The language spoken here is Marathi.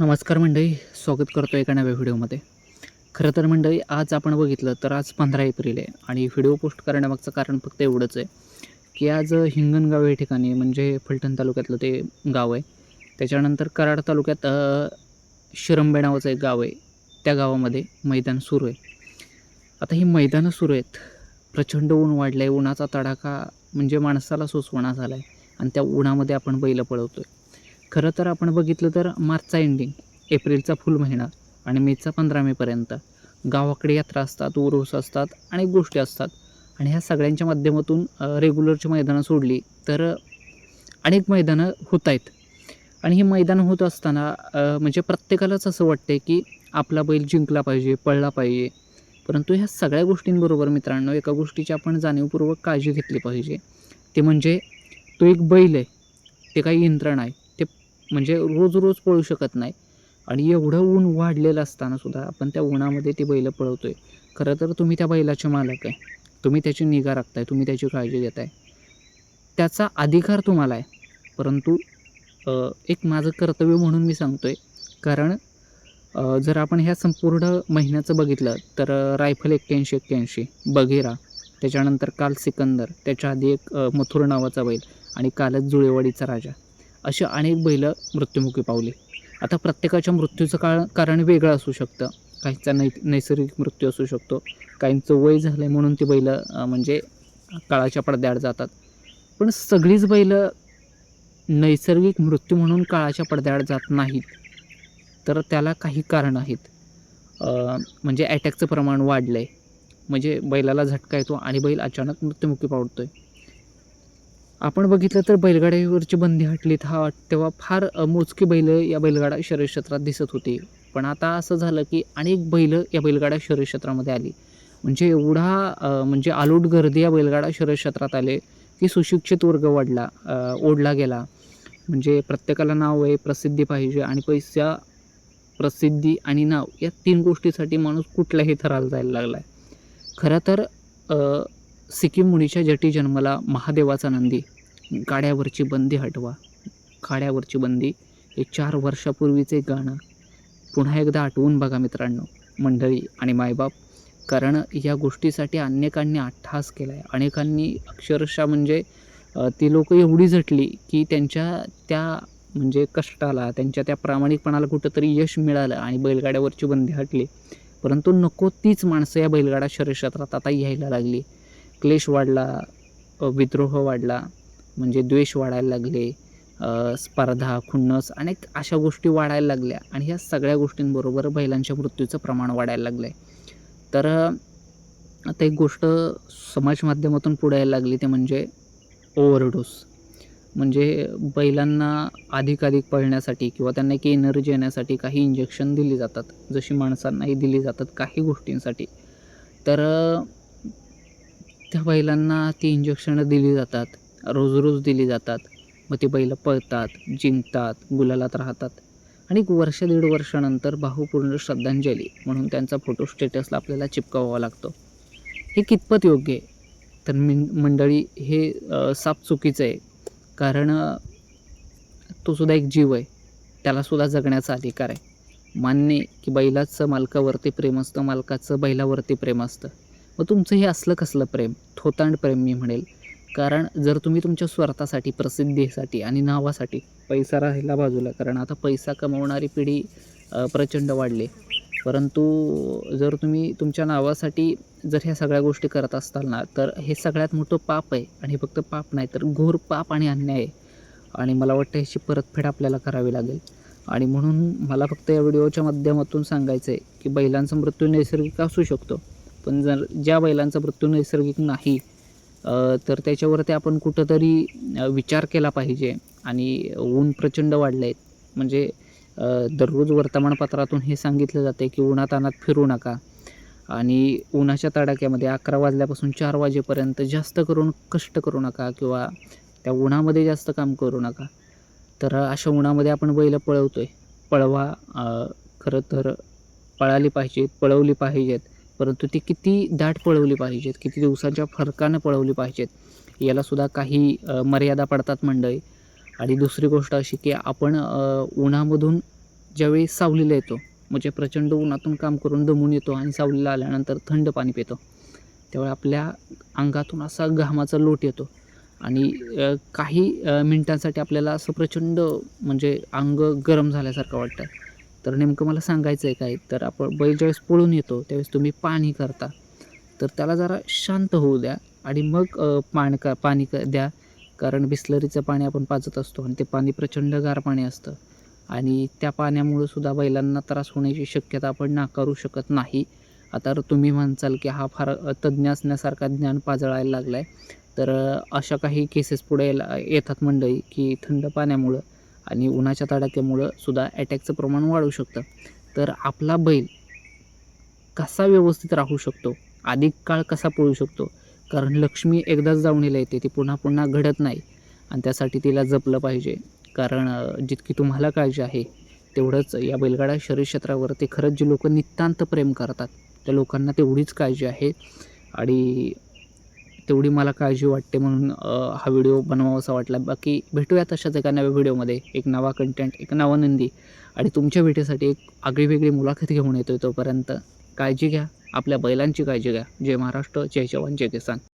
नमस्कार मंडळी, स्वागत करतो एका नव्या व्हिडिओमध्ये. खरं तर मंडळी, आज आपण बघितलं तर आज 15 एप्रिल आहे आणि व्हिडिओ पोस्ट करण्यामागचं कारण फक्त एवढंच आहे की आज हिंगणगाव या ठिकाणी म्हणजे फलटण तालुक्यातलं ते गाव आहे. त्याच्यानंतर कराड तालुक्यात शिरंबे नावाचं एक गाव आहे. त्या गावामध्ये मैदान सुरू आहे. आता ही मैदानं सुरू आहेत. प्रचंड ऊन वाढलं आहे. उन्हाचा तडाखा म्हणजे माणसाला सोसवणा झाला आहे आणि त्या उन्हामध्ये आपण बैलं पळवतो आहे. खरं तर आपण बघितलं तर मार्चचा एंडिंग, एप्रिलचा फुल महिना आणि मेचा 15 मेपर्यंत गावाकडे यात्रा असतात, उरूस असतात, अनेक गोष्टी असतात आणि ह्या सगळ्यांच्या माध्यमातून रेग्युलरची मैदानं सोडली तर अनेक मैदानं होत आहेत आणि ही मैदानं होत असताना म्हणजे प्रत्येकालाच असं वाटते की आपला बैल जिंकला पाहिजे, पळला पाहिजे. परंतु ह्या सगळ्या गोष्टींबरोबर मित्रांनो, एका गोष्टीची आपण जाणीवपूर्वक काळजी घेतली पाहिजे. ते म्हणजे तो एक बैल आहे, ते काही यंत्रण आहे. ते म्हणजे रोज पळू शकत नाही आणि एवढं ऊन वाढलेलं असतानासुद्धा आपण त्या उन्हामध्ये ती बैलं पळवतो आहे. खरं तर तुम्ही त्या बैलाचे मालक आहे. तुम्ही त्याची निगा राखताय, तुम्ही त्याची काळजी घेताय. त्याचा अधिकार तुम्हाला आहे. परंतु एक माझं कर्तव्य म्हणून मी सांगतो आहे. कारण जर आपण ह्या संपूर्ण महिन्याचं बघितलं तर रायफल 81-81, बघेरा, त्याच्यानंतर काल सिकंदर, त्याच्या आधी एक मथुर नावाचा बैल आणि कालच जुळेवाडीचा राजा, अशी अनेक बैलं मृत्युमुखी पावली. आता प्रत्येकाच्या मृत्यूचं कारण वेगळं असू शकतं. काहींचा नैसर्गिक मृत्यू असू शकतो. काहींचं वय झालं आहे म्हणून ती बैलं म्हणजे काळाच्या पडद्याआड जातात. पण सगळीच बैलं नैसर्गिक मृत्यू म्हणून काळाच्या पडद्याआड जात नाहीत. तर त्याला काही कारणं आहेत. म्हणजे अटॅकचं प्रमाण वाढलं आहे. म्हणजे बैलाला झटका येतो आणि बैल अचानक मृत्युमुखी पावतो आहे. आपण बघितलं तर बैलगाड्यावरची बंदी हटली तेव्हा फार मोजकी बैलं या बैलगाडा शर्यत क्षेत्रात दिसत होती. पण आता असं झालं की अनेक बैलं या बैलगाडा शर्यत क्षेत्रामध्ये आली. म्हणजे एवढा म्हणजे आलूट गर्दी या बैलगाडा शर्यत क्षेत्रात आले की सुशिक्षित वर्ग वाढला, ओढला गेला. म्हणजे प्रत्येकाला नाव आहे, प्रसिद्धी पाहिजे आणि पैसा, प्रसिद्धी आणि नाव या 3 गोष्टीसाठी माणूस कुठल्याही थराला जायला लागला आहे. खरं तर सिक्कीम मुनीच्या जटी जन्मला महादेवाचा नंदी, गाड्यावरची बंदी हटवा. गाड्यावरची बंदी हे 4 वर्षापूर्वीचे गाणं पुन्हा एकदा आठवून बघा मित्रांनो, मंडळी आणि मायबाप. कारण या गोष्टीसाठी अनेकांनी अट्टहास केला आहे. अनेकांनी अक्षरशः म्हणजे ती लोकं एवढी झटली की त्यांच्या त्या म्हणजे कष्टाला, त्यांच्या त्या प्रामाणिकपणाला कुठंतरी यश मिळालं आणि बैलगाड्यावरची बंदी हटली. परंतु नको तीच माणसं या बैलगाडा शर्यत क्षेत्रात आता यायला लागली. क्लेश वाढला, विद्रोह वाढला, म्हणजे द्वेष वाढायला लागले, स्पर्धा, खुन्नस, अनेक अशा गोष्टी वाढायला लागल्या आणि ह्या सगळ्या गोष्टींबरोबर बैलांच्या मृत्यूचं प्रमाण वाढायला लागलं आहे. तर आता एक गोष्ट समाज माध्यमातून पुढे यायला लागली, ते म्हणजे ओव्हरडोस. म्हणजे बैलांना अधिकाधिक पळण्यासाठी किंवा त्यांना एक एनर्जी येण्यासाठी काही इंजेक्शन दिली जातात, जशी माणसांनाही दिली जातात काही गोष्टींसाठी. तर त्या बैलांना ती इंजेक्शनं दिली जातात, रोज दिली जातात. मग ती बैलं पळतात, जिंकतात, गुलालात राहतात आणि 1 दीड वर्षानंतर भावपूर्ण श्रद्धांजली म्हणून त्यांचा फोटो स्टेटसला आपल्याला चिपकावावा लागतो. हे कितपत योग्य आहे? तर मंडळी, हे साफ चुकीचं आहे. कारण तो सुद्धा एक जीव आहे. त्यालासुद्धा जगण्याचा अधिकार आहे. मान्य आहे की बैलाचं मालकावरती प्रेम असतं, मालकाचं बैलावरती प्रेम असतं. मग तुमचं हे असलं कसलं प्रेम? थोतांड प्रेम मी म्हणेल. कारण जर तुम्ही तुमच्या स्वार्थासाठी, प्रसिद्धीसाठी आणि नावासाठी, पैसा राहिला बाजूला, कारण आता पैसा कमवणारी पिढी प्रचंड वाढली. परंतु जर तुम्ही तुमच्या नावासाठी जर ह्या सगळ्या गोष्टी करत असाल ना, तर हे सगळ्यात मोठं पाप आहे. आणि फक्त पाप नाही तर घोर पाप आणि अन्याय आहे. आणि मला वाटतं ह्याची परतफेड आपल्याला करावी लागेल. आणि म्हणून मला फक्त या व्हिडिओच्या माध्यमातून सांगायचं आहे की बैलांचा मृत्यू नैसर्गिक असू शकतो, पण जर ज्या बैलांचा मृत्यू नैसर्गिक नाही तर त्याच्यावरती आपण कुठंतरी विचार केला पाहिजे. आणि ऊन प्रचंड वाढलं आहे. म्हणजे दररोज वर्तमानपत्रातून हे सांगितलं जाते की उन्हातान्हात फिरू नका आणि उन्हाच्या तडाख्यामध्ये 11 वाजल्यापासून 4 वाजेपर्यंत जास्त करून कष्ट करू नका किंवा त्या उन्हामध्ये जास्त काम करू नका. तर अशा उन्हामध्ये आपण बैलं पळवतो आहे. पळवा. खरं तर पळाली पाहिजेत, पळवली पाहिजेत. परंतु ती किती दाट पळवली पाहिजेत, किती दिवसांच्या फरकानं पळवली पाहिजेत, यालासुद्धा काही मर्यादा पडतात मंडळी. आणि दुसरी गोष्ट अशी की आपण उन्हामधून ज्यावेळी सावलीला येतो, म्हणजे प्रचंड उन्हातून काम करून दमून येतो आणि सावलीला आल्यानंतर थंड पाणी पितो, त्यावेळी आपल्या अंगातून असा घामाचा लोट येतो आणि काही मिनिटांसाठी आपल्याला असं प्रचंड म्हणजे अंग गरम झाल्यासारखं वाटतं. तर नेमकं मला सांगायचं आहे काय, तर आपण बैल ज्यावेळेस पळून येतो त्यावेळेस तुम्ही पाणी करता, तर त्याला जरा शांत होऊ द्या आणि मग पाणी द्या. कारण बिसलरीचं पाणी आपण पाजत असतो आणि ते पाणी प्रचंड गार पाणी असतं आणि त्या पाण्यामुळं सुद्धा बैलांना त्रास होण्याची शक्यता आपण नाकारू शकत नाही. आता तुम्ही म्हणसाल की हा फार तज्ज्ञ असण्यासारखा ज्ञान पाजळायला लागला आहे. तर अशा काही केसेस पुढे येतात मंडळी, की थंड पाण्यामुळं आणि उन्हाच्या तडाख्यामुळं सुद्धा अटॅकचं प्रमाण वाढू शकतं. तर आपला बैल कसा व्यवस्थित राहू शकतो, अधिक काळ कसा पळू शकतो, कारण लक्ष्मी एकदाच दावणीला येते, ती पुन्हा पुन्हा घडत नाही आणि त्यासाठी तिला जपलं पाहिजे. कारण जितकी तुम्हाला काळजी आहे तेवढंच या बैलगाडा शर्यत क्षेत्रावरती खरंच जे लोक नितांत प्रेम करतात त्या लोकांना तेवढीच काळजी आहे आणि तेवढी मला काळजी वाटते म्हणून हा व्हिडिओ बनवावासा वाटला. बाकी भेटूयात अशाच एका नव्या व्हिडिओमध्ये, एक नवा कंटेंट, एक नवा नंदी आणि तुमच्या भेटीसाठी एक आगळीवेगळी मुलाखत घेऊन येतो. तोपर्यंत काळजी घ्या, आपल्या बैलांची काळजी घ्या. जय महाराष्ट्र, जय जवान, जय किसान.